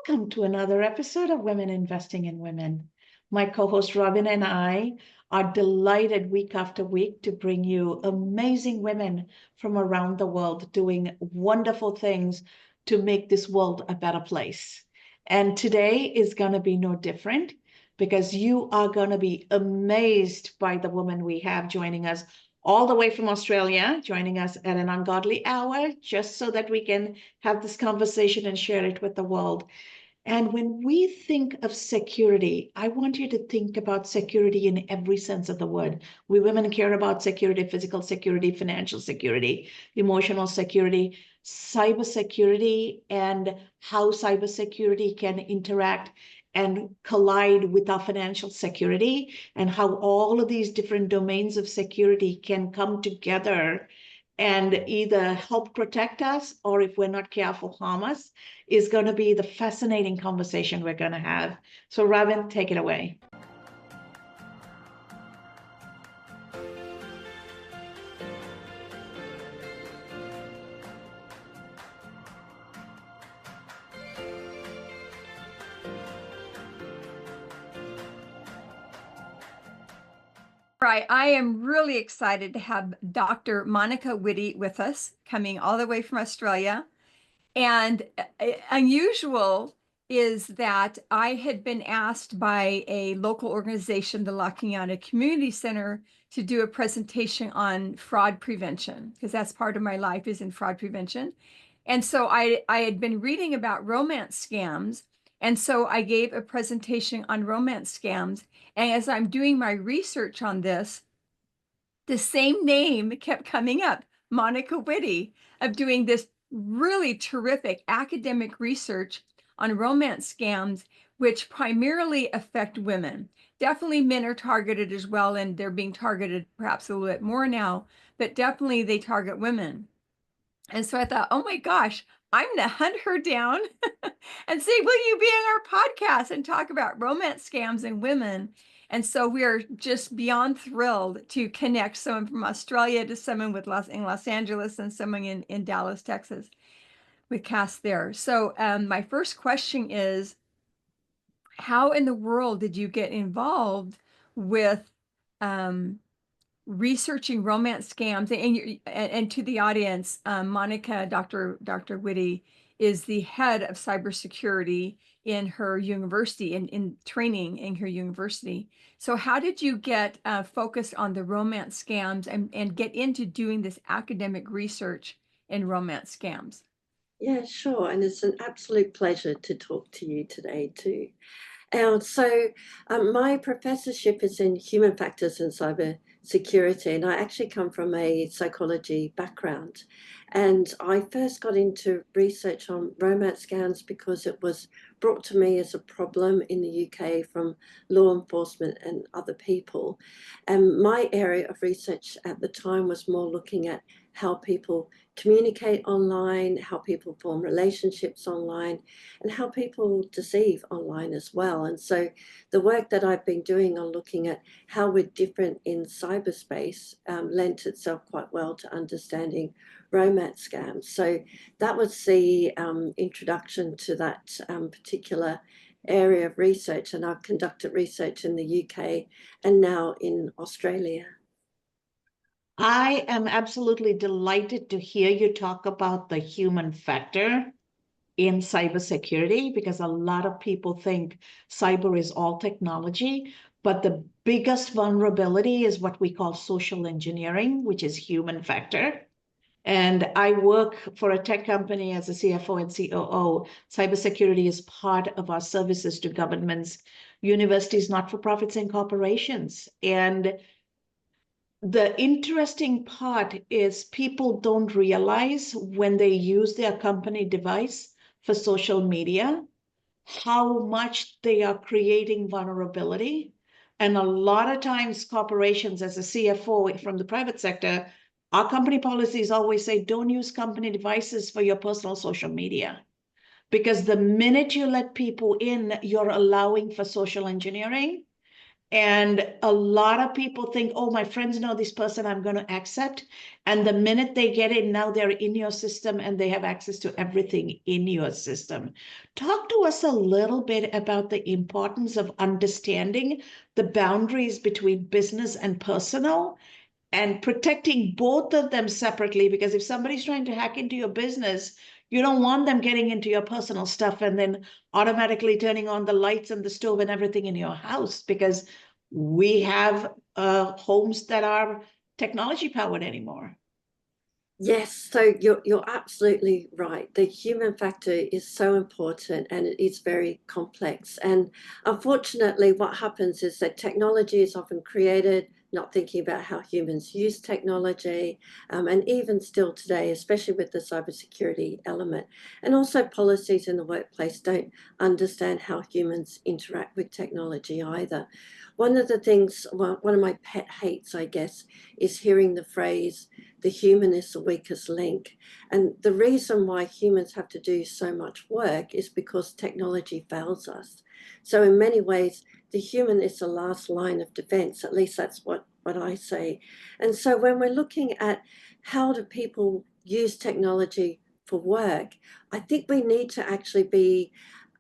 Welcome to another episode of Women Investing in Women. My co-host Robin and I are delighted week after week to bring you amazing women from around the world doing wonderful things to make this world a better place. And today is going to be no different because you are going to be amazed by the woman we have joining us all the way from Australia, joining us at an ungodly hour, just so that we can have this conversation and share it with the world. And when we think of security, I want you to think about security in every sense of the word. We women care about security, physical security, financial security, emotional security, cybersecurity, and how cybersecurity can interact and collide with our financial security, and how all of these different domains of security can come together and either help protect us or, if we're not careful, harm us, is going to be the fascinating conversation we're going to have. So Robin, take it away. Right. I am really excited to have Dr. Monica Whitty with us, coming all the way from Australia. And unusual is that I had been asked by a local organization, the La Cañada Community Center, to do a presentation on fraud prevention, because that's part of my life is in fraud prevention. And so I had been reading about romance scams. And so I gave a presentation on romance scams. And as I'm doing my research on this, the same name kept coming up, Monica Whitty, of doing this really terrific academic research on romance scams, which primarily affect women. Definitely men are targeted as well, and they're being targeted perhaps a little bit more now, but definitely they target women. And so I thought, oh my gosh, I'm going to hunt her down and say, will you be on our podcast and talk about romance scams and women? And so we are just beyond thrilled to connect someone from Australia to someone in Los Angeles and someone in Dallas, Texas, with Cass there. So my first question is, how in the world did you get involved with researching romance scams? And to the audience, Monica, Dr. Whitty, is the head of cybersecurity in her university, in training in her university. So how did you get focused on the romance scams and get into doing this academic research in romance scams? Yeah, sure. And it's an absolute pleasure to talk to you today too. My professorship is in human factors and cyber security, and I actually come from a psychology background. And I first got into research on romance scams because it was brought to me as a problem in the UK from law enforcement and other people. And my area of research at the time was more looking at how people communicate online, how people form relationships online, and how people deceive online as well. And so the work that I've been doing on looking at how we're different in cyberspace lent itself quite well to understanding romance scams. So that was the introduction to that particular area of research. And I've conducted research in the UK and now in Australia. I am absolutely delighted to hear you talk about the human factor in cybersecurity, because a lot of people think cyber is all technology, but the biggest vulnerability is what we call social engineering, which is human factor. And I work for a tech company as a CFO and COO. Cybersecurity is part of our services to governments, universities, not-for-profits, and corporations. And the interesting part is people don't realize when they use their company device for social media, how much they are creating vulnerability. And a lot of times corporations, as a CFO from the private sector, our company policies always say, don't use company devices for your personal social media. Because the minute you let people in, you're allowing for social engineering. And a lot of people think, oh, my friends know this person, I'm going to accept. And the minute they get in, now they're in your system and they have access to everything in your system. Talk to us a little bit about the importance of understanding the boundaries between business and personal and protecting both of them separately. Because if somebody's trying to hack into your business, you don't want them getting into your personal stuff and then automatically turning on the lights and the stove and everything in your house, because we have homes that are technology powered anymore. Yes, so you're absolutely right. The human factor is so important and it is very complex. And unfortunately, what happens is that technology is often created not thinking about how humans use technology, and even still today, especially with the cybersecurity element. And also policies in the workplace don't understand how humans interact with technology either. One of the things, well, one of my pet hates, I guess, is hearing the phrase, the human is the weakest link. And the reason why humans have to do so much work is because technology fails us. So in many ways, the human is the last line of defense. At least that's what I say. And so when we're looking at how do people use technology for work, I think we need to actually be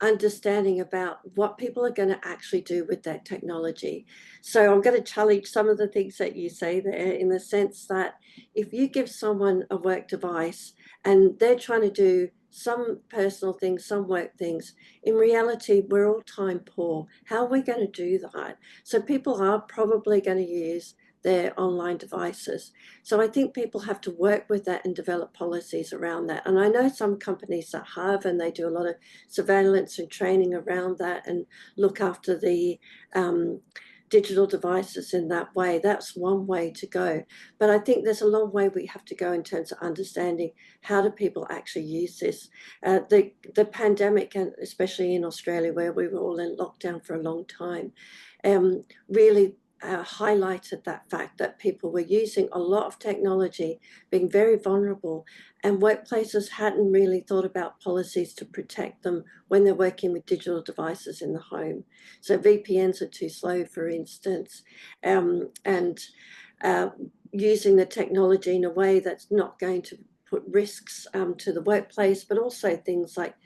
understanding about what people are going to actually do with that technology. So I'm going to challenge some of the things that you say there, in the sense that if you give someone a work device and they're trying to do some personal things, some work things, in reality, we're all time poor. How are we going to do that? So people are probably going to use their online devices. So I think people have to work with that and develop policies around that. And I know some companies that have, and they do a lot of surveillance and training around that and look after the digital devices in that way. That's one way to go. But I think there's a long way we have to go in terms of understanding how do people actually use this. The pandemic, and especially in Australia where we were all in lockdown for a long time, really highlighted that fact that people were using a lot of technology, being very vulnerable, and workplaces hadn't really thought about policies to protect them when they're working with digital devices in the home. So VPNs are too slow, for instance, and using the technology in a way that's not going to put risks to the workplace, but also things like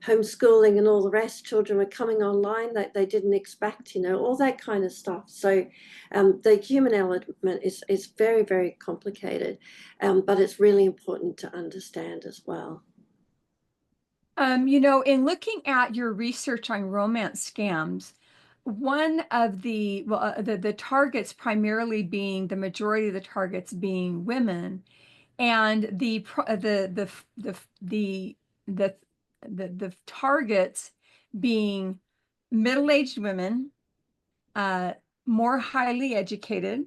homeschooling and all the rest. Children were coming online that they didn't expect, all that kind of stuff. So the human element is very, very complicated, but it's really important to understand as well. In looking at your research on romance scams, one of the targets primarily being, the majority of the targets being women, and the targets being middle-aged women, more highly educated.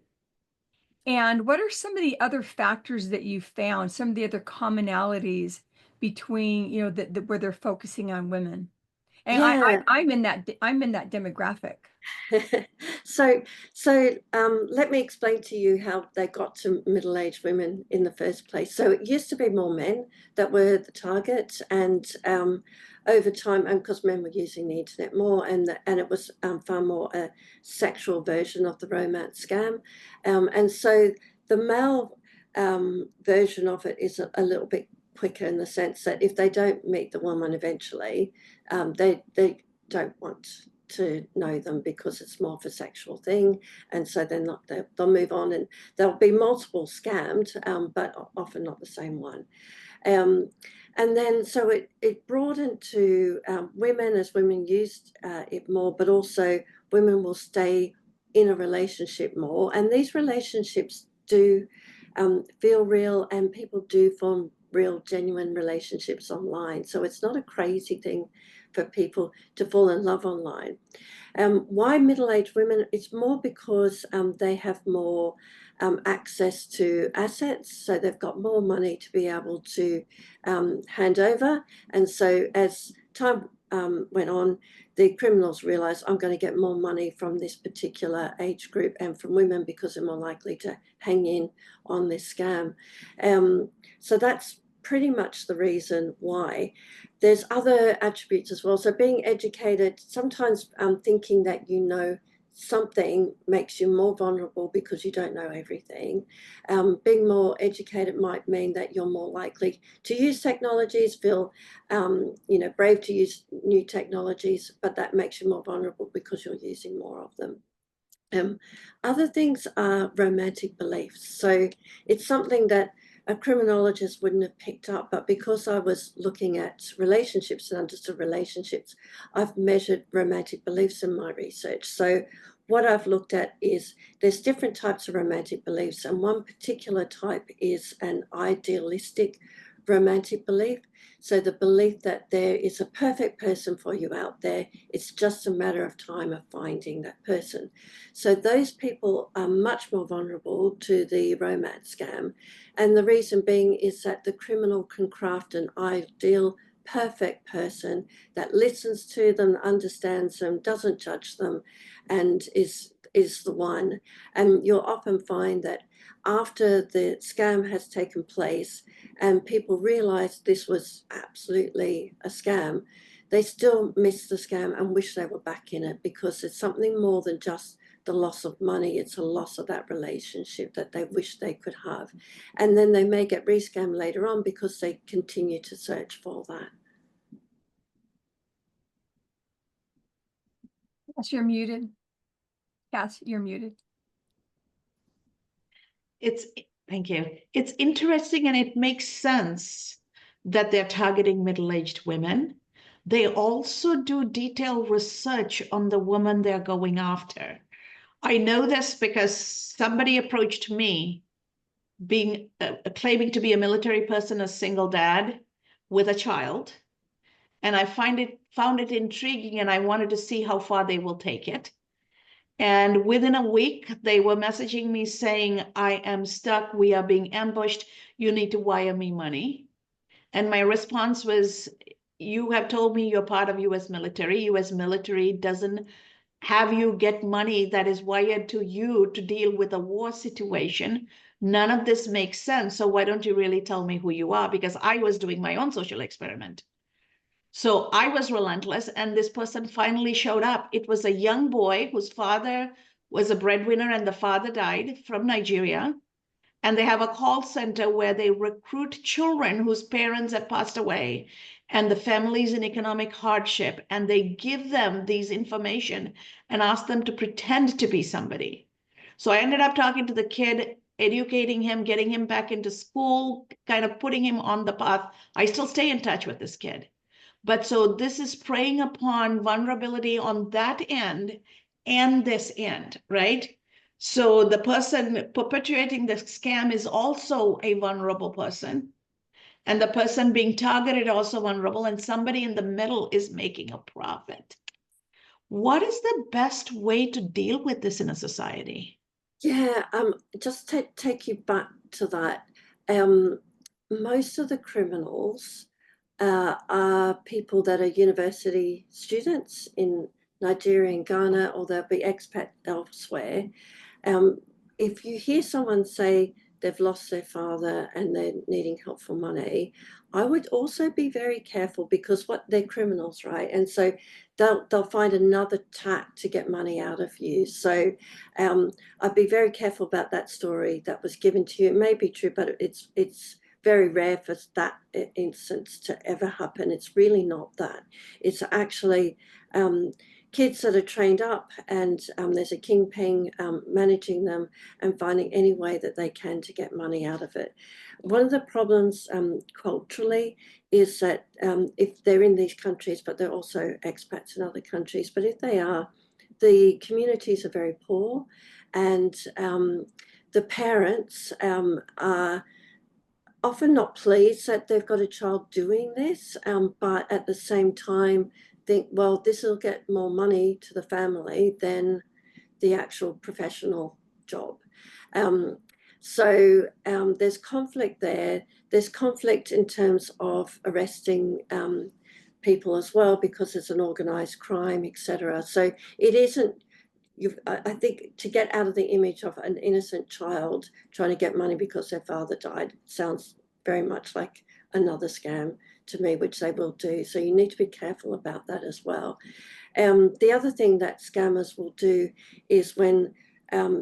And what are some of the other factors that you found, some of the other commonalities between, where they're focusing on women? And Yeah. I'm in that demographic. So let me explain to you how they got to middle-aged women in the first place. So it used to be more men that were the target, and over time, and because men were using the internet more, and it was far more a sexual version of the romance scam, and so the male version of it is a little bit quicker, in the sense that if they don't meet the woman eventually, they don't want to know them because it's more of a sexual thing, and so they'll move on, and there'll be multiple scammed, but often not the same one. And then so it broadened to women, as women used it more, but also women will stay in a relationship more, and these relationships do feel real, and people do form real, genuine relationships online. So it's not a crazy thing for people to fall in love online. Why middle-aged women? It's more because they have more access to assets, so they've got more money to be able to hand over. And so as time went on, the criminals realized, I'm going to get more money from this particular age group and from women because they're more likely to hang in on this scam. So that's pretty much the reason why. There's other attributes as well. So being educated, sometimes thinking that something makes you more vulnerable because you don't know everything. Being more educated might mean that you're more likely to use technologies, feel brave to use new technologies, but that makes you more vulnerable because you're using more of them. Other things are romantic beliefs. So it's something that a criminologist wouldn't have picked up, but because I was looking at relationships and understood relationships, I've measured romantic beliefs in my research. So what I've looked at is there's different types of romantic beliefs, and one particular type is an idealistic romantic belief. So the belief that there is a perfect person for you out there, it's just a matter of time of finding that person. So those people are much more vulnerable to the romance scam. And the reason being is that the criminal can craft an ideal, perfect person that listens to them, understands them, doesn't judge them, and is the one. And you'll often find that after the scam has taken place and people realize this was absolutely a scam, they still miss the scam and wish they were back in it, because it's something more than just the loss of money. It's a loss of that relationship that they wish they could have. And then they may get rescammed later on because they continue to search for that. Cass, you're muted. Cass, you're muted. Thank you. It's interesting, and it makes sense that they're targeting middle-aged women. They also do detailed research on the woman they're going after. I know this because somebody approached me being claiming to be a military person, a single dad with a child. And I found it intriguing, and I wanted to see how far they will take it. And within a week, they were messaging me saying, I am stuck. We are being ambushed. You need to wire me money. And my response was, you have told me you're part of US military. US military doesn't have you get money that is wired to you to deal with a war situation. None of this makes sense. So why don't you really tell me who you are? Because I was doing my own social experiment. So I was relentless, and this person finally showed up. It was a young boy whose father was a breadwinner, and the father died, from Nigeria. And they have a call center where they recruit children whose parents have passed away and the families in economic hardship. And they give them these information and ask them to pretend to be somebody. So I ended up talking to the kid, educating him, getting him back into school, kind of putting him on the path. I still stay in touch with this kid. But so this is preying upon vulnerability on that end and this end, right? So the person perpetuating the scam is also a vulnerable person, and the person being targeted also vulnerable, and somebody in the middle is making a profit. What is the best way to deal with this in a society? Yeah, just to take you back to that, most of the criminals are people that are university students in Nigeria and Ghana, or they'll be expat elsewhere. If you hear someone say they've lost their father and they're needing help for money, I would also be very careful, because they're criminals, right? And so they'll find another tack to get money out of you. So I'd be very careful about that story that was given to you. It may be true, but it's very rare for that instance to ever happen. It's really not that. It's actually kids that are trained up, and there's a kingpin managing them and finding any way that they can to get money out of it. One of the problems culturally is that if they're in these countries, but they're also expats in other countries, but if they are, the communities are very poor, and the parents are often not pleased that they've got a child doing this, but at the same time think, well, this will get more money to the family than the actual professional job. So there's conflict there. There's conflict in terms of arresting people as well, because it's an organized crime, etc. So it isn't, I think, to get out of the image of an innocent child trying to get money because their father died sounds very much like another scam to me, which they will do. So you need to be careful about that as well. The other thing that scammers will do is when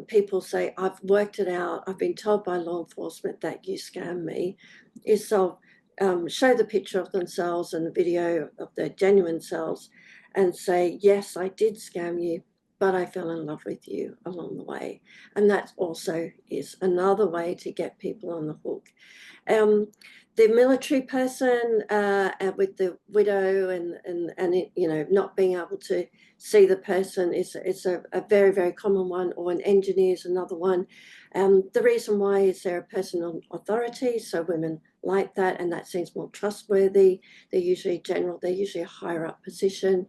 people say, I've worked it out, I've been told by law enforcement that you scam me, is they'll show the picture of themselves and the video of their genuine selves and say, yes, I did scam you, but I fell in love with you along the way. And that also is another way to get people on the hook. The military person with the widow and it, you know, not being able to see the person is a very, very common one, or an engineer is another one. The reason why is they're a person on authority, so women like that, and that seems more trustworthy. They're usually general, they're usually a higher up position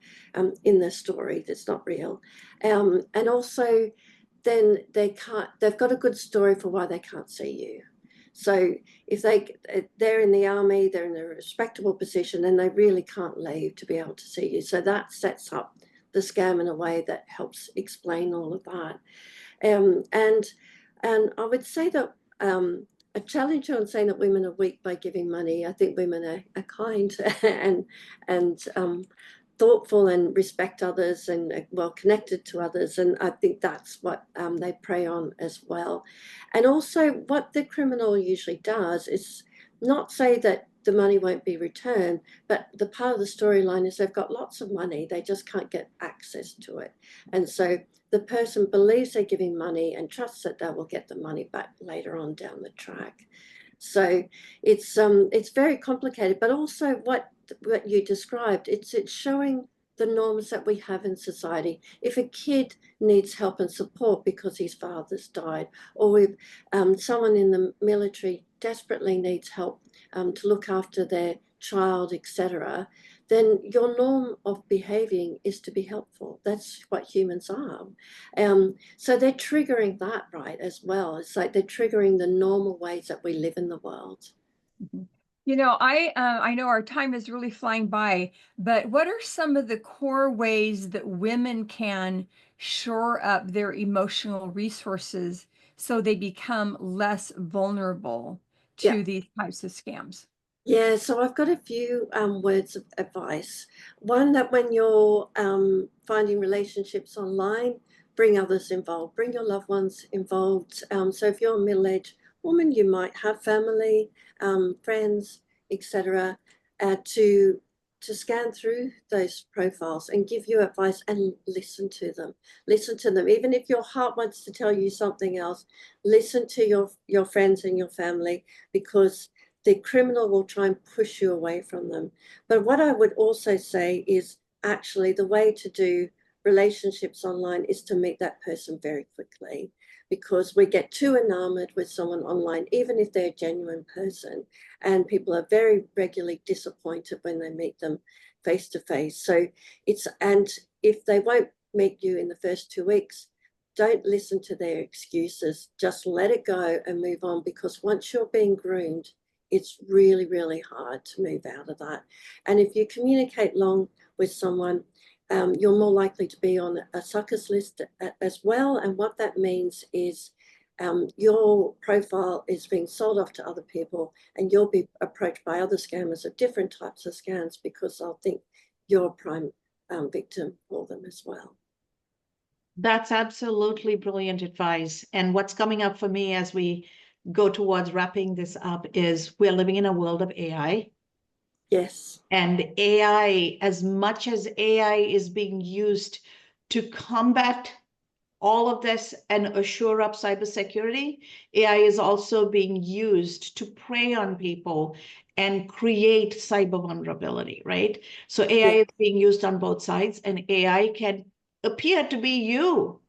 in the story that's not real. And also then they've got a good story for why they can't see you. So if they're in the army, they're in a respectable position, and they really can't leave to be able to see you. So that sets up the scam in a way that helps explain all of that. And I would say that a challenge on saying that women are weak by giving money. I think women are kind and thoughtful and respect others and well connected to others, and I think that's what they prey on as well. And also what the criminal usually does is not say that the money won't be returned, but the part of the storyline is they've got lots of money, they just can't get access to it. And so the person believes they're giving money and trusts that they will get the money back later on down the track. So it's very complicated, but also what you described, it's showing the norms that we have in society. If a kid needs help and support because his father's died, or if someone in the military desperately needs help to look after their child, etc., then your norm of behaving is to be helpful. That's what humans are. So they're triggering that, right, as well. It's like they're triggering the normal ways that we live in the world. Mm-hmm. You know, I know our time is really flying by, but what are some of the core ways that women can shore up their emotional resources so they become less vulnerable Yeah. to these types of scams? Yeah, so I've got a few words of advice. One, that when you're finding relationships online, bring others involved, bring your loved ones involved. So if you're a middle-aged woman, you might have family, friends, etc., to scan through those profiles and give you advice and listen to them. Listen to them. Even if your heart wants to tell you something else, listen to your friends and your family, because the criminal will try and push you away from them. But what I would also say is actually the way to do relationships online is to meet that person very quickly, because we get too enamored with someone online, even if they're a genuine person, and people are very regularly disappointed when they meet them face to face. So and if they won't meet you in the first 2 weeks, don't listen to their excuses. Just let it go and move on, because once you're being groomed, it's really, really hard to move out of that. And if you communicate long with someone, you're more likely to be on a suckers list as well. And what that means is your profile is being sold off to other people, and you'll be approached by other scammers of different types of scams, because they'll think you're a prime victim for them as well. That's absolutely brilliant advice. And what's coming up for me as we go towards wrapping this up is we're living in a world of AI. Yes. And AI, as much as AI is being used to combat all of this and assure up cybersecurity, AI is also being used to prey on people and create cyber vulnerability, right? So AI is being used on both sides, and AI can appear to be you.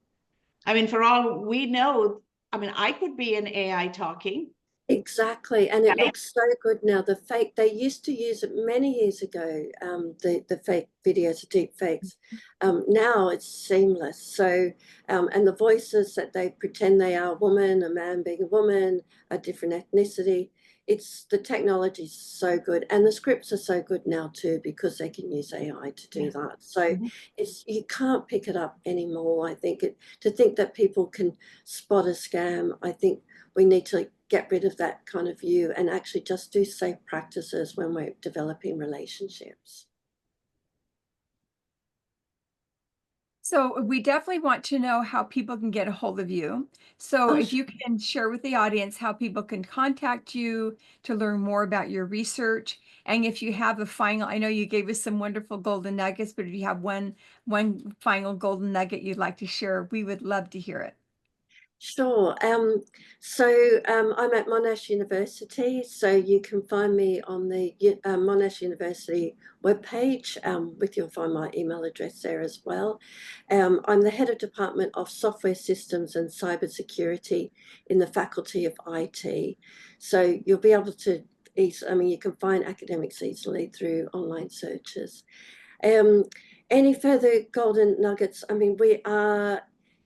I mean, for all we know, I mean, I could be an AI talking. Exactly, and it looks so good now. The fake, they used to use it many years ago, the fake videos, the deep fakes. Now it's seamless. So, and the voices that they pretend they are a woman, a man being a woman, a different ethnicity. The technology's so good, and the scripts are so good now too, because they can use AI to do that. So you can't pick it up anymore. I think to think that people can spot a scam, I think we need to get rid of that kind of view and actually just do safe practices when we're developing relationships. So we definitely want to know how people can get a hold of you. So if you can share with the audience how people can contact you to learn more about your research. And if you have a final, I know you gave us some wonderful golden nuggets, but if you have one final golden nugget you'd like to share, we would love to hear it. Sure. I'm at Monash University, so you can find me on the Monash University webpage. You'll find my email address there as well. I'm the head of Department of Software Systems and Cybersecurity in the Faculty of IT. So you'll be able to, you can find academics easily through online searches. Any further golden nuggets? I mean, we are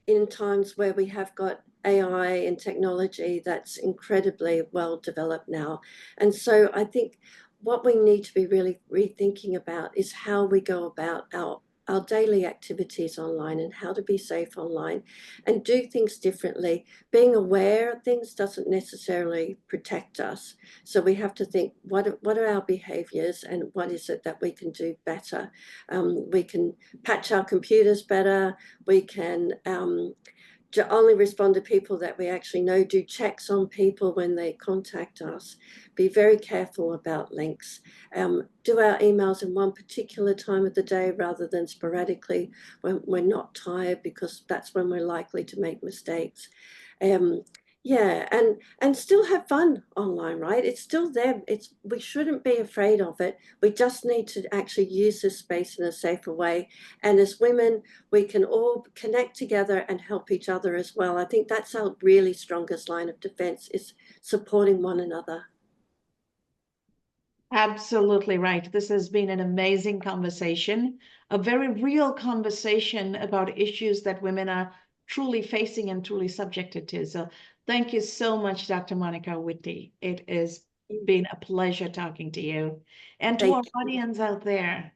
in times where we have got AI and technology that's incredibly well developed now. And so I think what we need to be really rethinking about is how we go about our daily activities online and how to be safe online and do things differently. Being aware of things doesn't necessarily protect us. So we have to think, what are our behaviors and what is it that we can do better? We can patch our computers better. We can only respond to people that we actually know, do checks on people when they contact us, be very careful about links, do our emails in one particular time of the day rather than sporadically when we're not tired, because that's when we're likely to make mistakes. Yeah, and still have fun online, right? It's still there. We shouldn't be afraid of it. We just need to actually use this space in a safer way. And as women, we can all connect together and help each other as well. I think that's our really strongest line of defense, is supporting one another. Absolutely right. This has been an amazing conversation, a very real conversation about issues that women are truly facing and truly subjected to. So thank you so much, Dr. Monica Whitty. It has been a pleasure talking to you. And to our audience out there,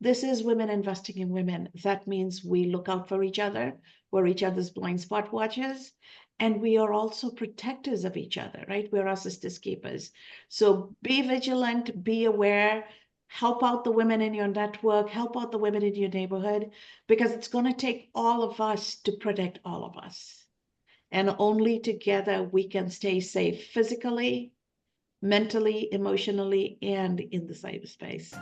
this is Women Investing in Women. That means we look out for each other. We're each other's blind spot watchers. And we are also protectors of each other, right? We're our sisters keepers. So be vigilant, be aware, help out the women in your network, help out the women in your neighborhood, because it's going to take all of us to protect all of us. And only together we can stay safe physically, mentally, emotionally, and in the cyberspace.